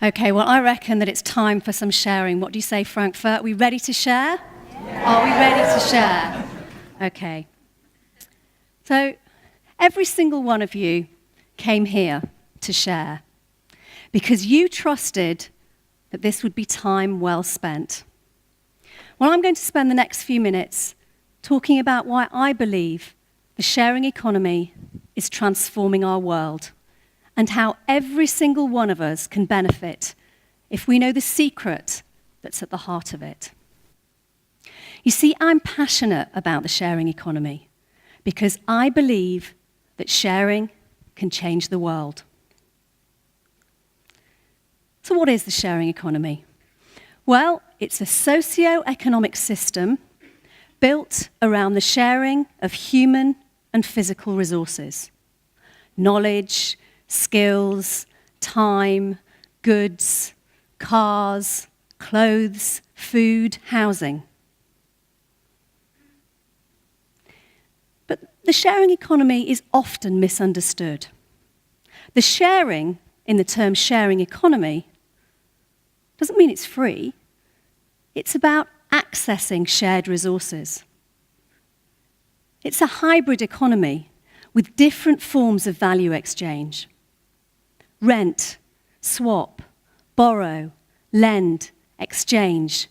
Okay, well, I reckon that it's time for some sharing. What do you say, Frankfurt? Are we ready to share? Yeah. Are we ready to share? Okay. So, every single one of you came here to share because you trusted that this would be time well spent. Well, I'm going to spend the next few minutes talking about why I believe the sharing economy is transforming our world, and how every single one of us can benefit if we know the secret that's at the heart of it. You see, I'm passionate about the sharing economy because I believe that sharing can change the world. So what is the sharing economy? Well, it's a socio-economic system built around the sharing of human and physical resources, knowledge, skills, time, goods, cars, clothes, food, housing. But the sharing economy is often misunderstood. The sharing, in the term sharing economy, doesn't mean it's free. It's about accessing shared resources. It's a hybrid economy with different forms of value exchange. Rent, swap, borrow, lend, exchange,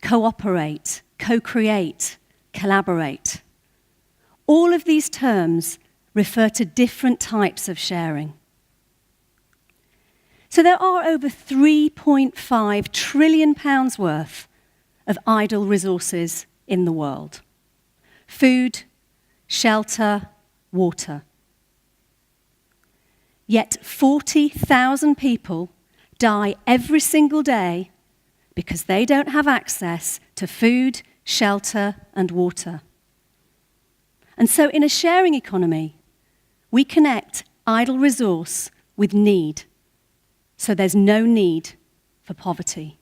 cooperate, co-create, collaborate. All of these terms refer to different types of sharing. So there are over £3.5 trillion worth of idle resources in the world. Food, shelter, water. Yet 40,000 people die every single day because they don't have access to food, shelter, and water. And so in a sharing economy, we connect idle resource with need, so there's no need for poverty.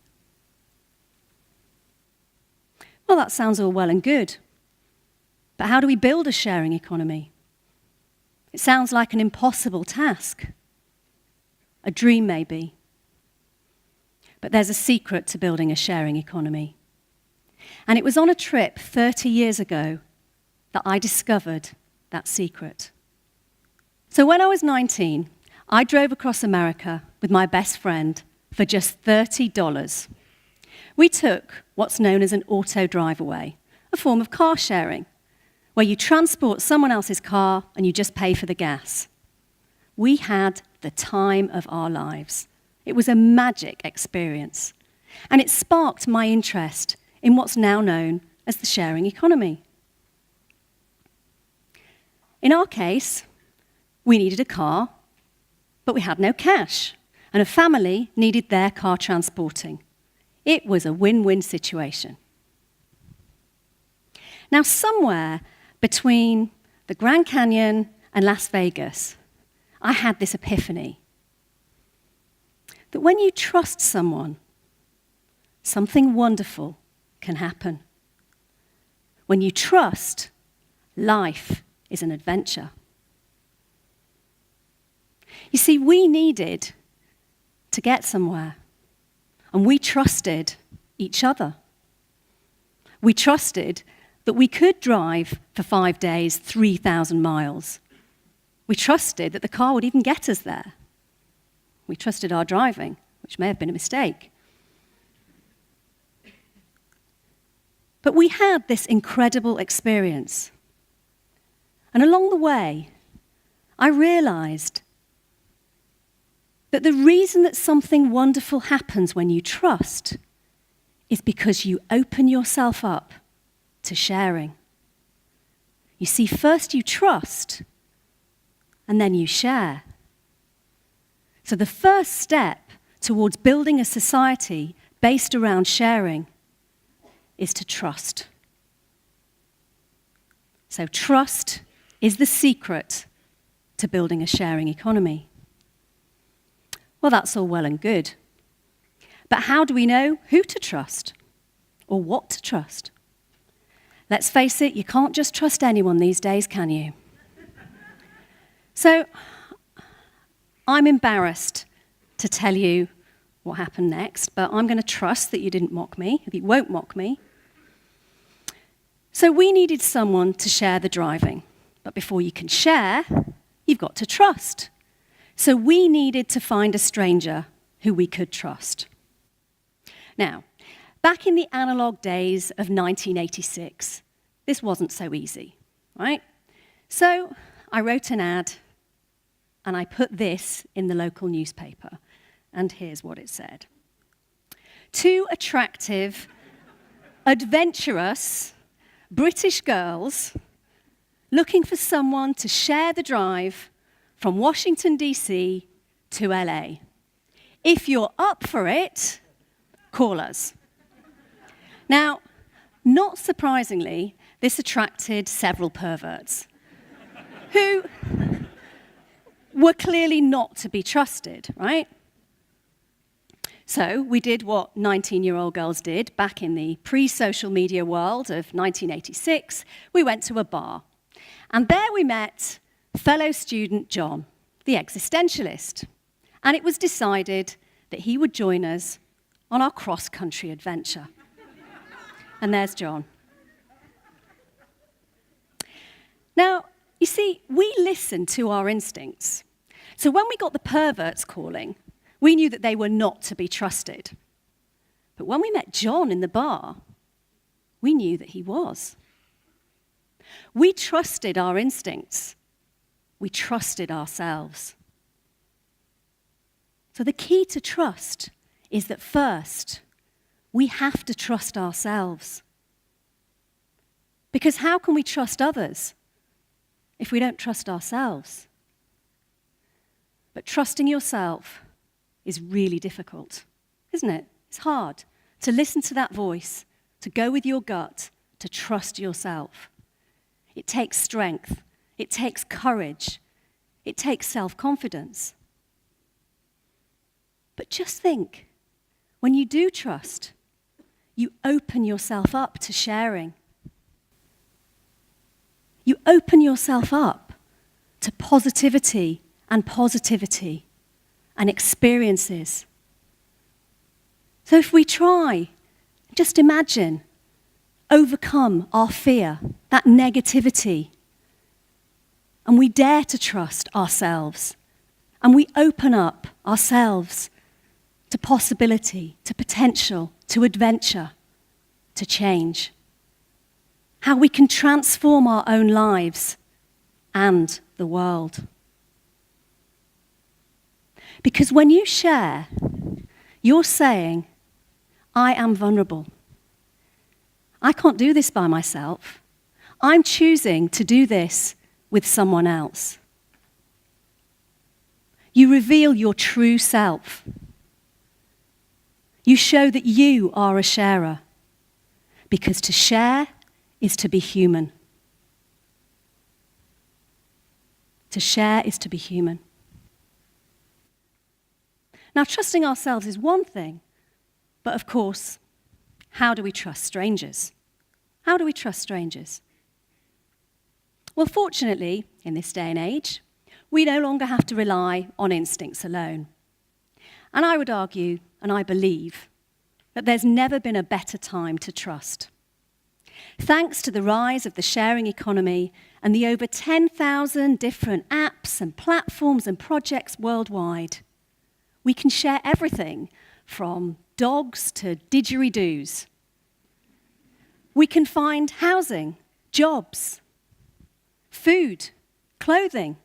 Well, that sounds all well and good, but how do we build a sharing economy? It sounds like an impossible task. A dream, maybe. But there's a secret to building a sharing economy. And it was on a trip 30 years ago that I discovered that secret. So when I was 19, I drove across America with my best friend for just $30. We took what's known as an auto drive-away, a form of car sharing, where you transport someone else's car and you just pay for the gas. We had the time of our lives. It was a magic experience. And it sparked my interest in what's now known as the sharing economy. In our case, we needed a car, but we had no cash, and a family needed their car transporting. It was a win-win situation. Now, somewhere between the Grand Canyon and Las Vegas, I had this epiphany that when you trust someone, something wonderful can happen. When you trust, life is an adventure. You see, we needed to get somewhere, and we trusted each other. We trusted that we could drive for 5 days, 3,000 miles. We trusted that the car would even get us there. We trusted our driving, which may have been a mistake. But we had this incredible experience. And along the way, I realized that the reason that something wonderful happens when you trust is because you open yourself up to sharing. You see, first you trust, and then you share. So the first step towards building a society based around sharing is to trust. So trust is the secret to building a sharing economy. Well, that's all well and good. But how do we know who to trust or what to trust? Let's face it, you can't just trust anyone these days, can you? So I'm embarrassed to tell you what happened next, but I'm going to trust that you didn't mock me, that you won't mock me. So we needed someone to share the driving. But before you can share, you've got to trust. So we needed to find a stranger who we could trust. Now, back in the analog days of 1986, this wasn't so easy, right? So I wrote an ad, and I put this in the local newspaper. And here's what it said. Two attractive, adventurous British girls looking for someone to share the drive from Washington, D.C. to LA. If you're up for it, call us. Now, not surprisingly, this attracted several perverts who were clearly not to be trusted, right? So we did what 19-year-old girls did back in the pre-social media world of 1986. We went to a bar. And there we met fellow student John, the existentialist. And it was decided that he would join us on our cross-country adventure. And there's John. Now, you see, we listened to our instincts. So when we got the perverts calling, we knew that they were not to be trusted. But when we met John in the bar, we knew that he was. We trusted our instincts. We trusted ourselves. So the key to trust is that first, we have to trust ourselves. Because how can we trust others if we don't trust ourselves? But trusting yourself is really difficult, isn't it? It's hard to listen to that voice, to go with your gut, to trust yourself. It takes strength. It takes courage. It takes self-confidence. But just think, when you do trust, you open yourself up to sharing. You open yourself up to positivity and experiences. So if we try, just imagine, overcome our fear, that negativity, and we dare to trust ourselves, and we open up ourselves to possibility, to potential, to adventure, to change. How we can transform our own lives and the world. Because when you share, you're saying, I am vulnerable. I can't do this by myself. I'm choosing to do this with someone else. You reveal your true self. You show that you are a sharer. Because to share is to be human. To share is to be human. Now, trusting ourselves is one thing, but of course, how do we trust strangers? How do we trust strangers? Well, fortunately, in this day and age, we no longer have to rely on instincts alone. And I would argue, and I believe, that there's never been a better time to trust. Thanks to the rise of the sharing economy and the over 10,000 different apps and platforms and projects worldwide, we can share everything from dogs to didgeridoos. We can find housing, jobs, food, clothing.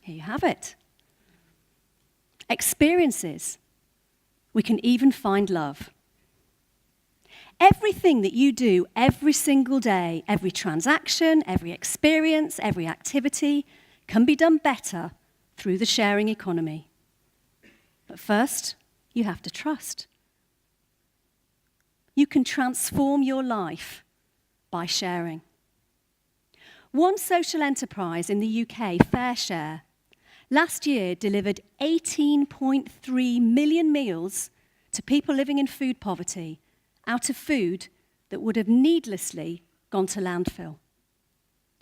Here you have it. Experiences. We can even find love. Everything that you do every single day, every transaction, every experience, every activity can be done better through the sharing economy. But first, you have to trust. You can transform your life by sharing. One social enterprise in the UK, FareShare, last year delivered 18.3 million meals to people living in food poverty out of food that would have needlessly gone to landfill.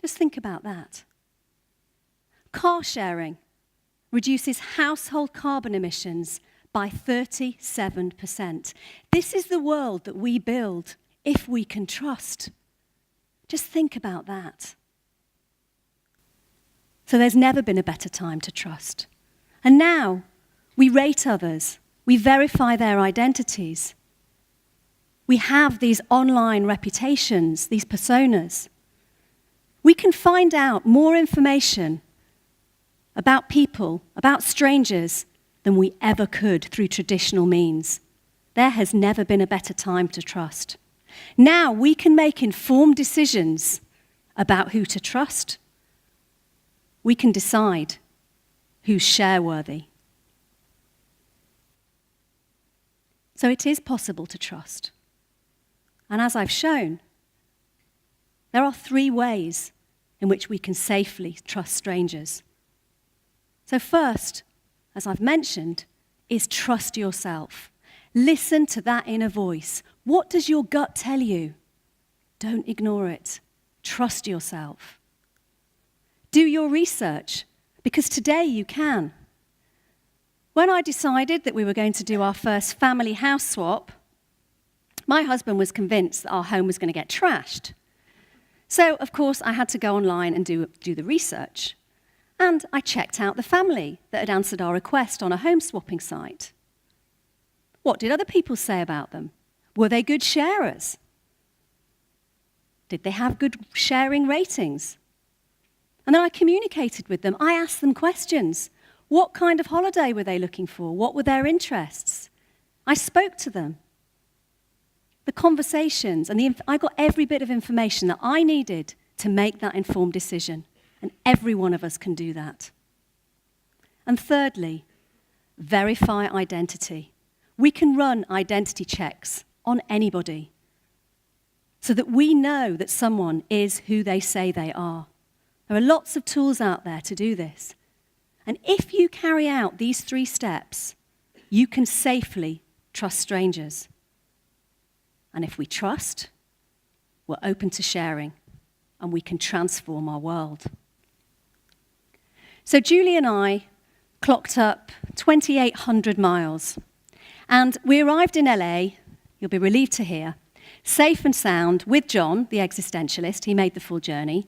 Just think about that. Car sharing reduces household carbon emissions by 37%. This is the world that we build if we can trust. Just think about that. So there's never been a better time to trust. And now we rate others. We verify their identities. We have these online reputations, these personas. We can find out more information about people, about strangers, than we ever could through traditional means. There has never been a better time to trust. Now we can make informed decisions about who to trust. We can decide who's share-worthy. So it is possible to trust. And as I've shown, there are 3 ways in which we can safely trust strangers. So first, as I've mentioned, is trust yourself. Listen to that inner voice. What does your gut tell you? Don't ignore it. Trust yourself. Do your research, because today you can. When I decided that we were going to do our first family house swap, my husband was convinced that our home was going to get trashed. So, of course, I had to go online and do the research. And I checked out the family that had answered our request on a home swapping site. What did other people say about them? Were they good sharers? Did they have good sharing ratings? And then I communicated with them. I asked them questions. What kind of holiday were they looking for? What were their interests? I spoke to them. The conversations, and I got every bit of information that I needed to make that informed decision. And every one of us can do that. And thirdly, verify identity. We can run identity checks on anybody so that we know that someone is who they say they are. There are lots of tools out there to do this. And if you carry out these 3 steps, you can safely trust strangers. And if we trust, we're open to sharing, and we can transform our world. So Julie and I clocked up 2,800 miles. And we arrived in LA, you'll be relieved to hear, safe and sound with John, the existentialist. He made the full journey.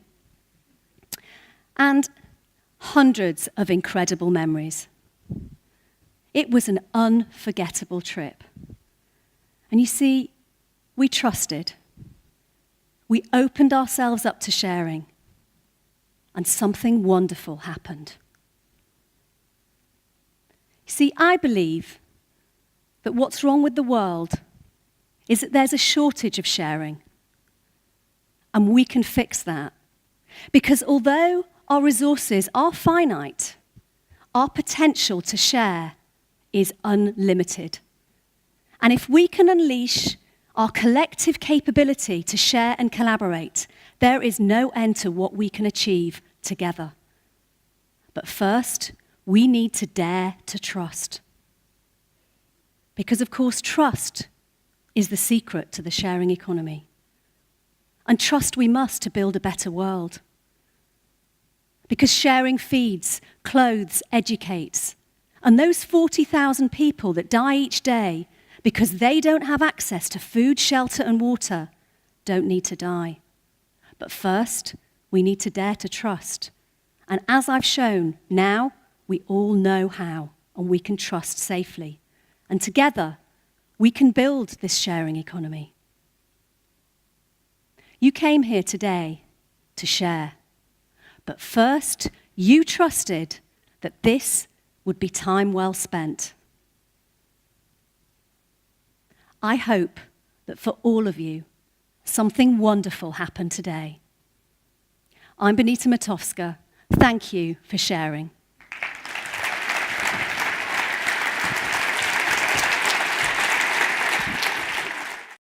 And hundreds of incredible memories. It was an unforgettable trip. And you see, we trusted. We opened ourselves up to sharing. And something wonderful happened. See, I believe that what's wrong with the world is that there's a shortage of sharing. And we can fix that. Because although our resources are finite, our potential to share is unlimited. And if we can unleash our collective capability to share and collaborate, there is no end to what we can achieve together. But first, we need to dare to trust. Because, of course, trust is the secret to the sharing economy. And trust we must to build a better world. Because sharing feeds, clothes, educates. And those 40,000 people that die each day because they don't have access to food, shelter, and water don't need to die. But first, we need to dare to trust. And as I've shown, now we all know how, and we can trust safely. And together, we can build this sharing economy. You came here today to share. But first, you trusted that this would be time well spent. I hope that for all of you, something wonderful happened today. I'm Benita Matofska. Thank you for sharing.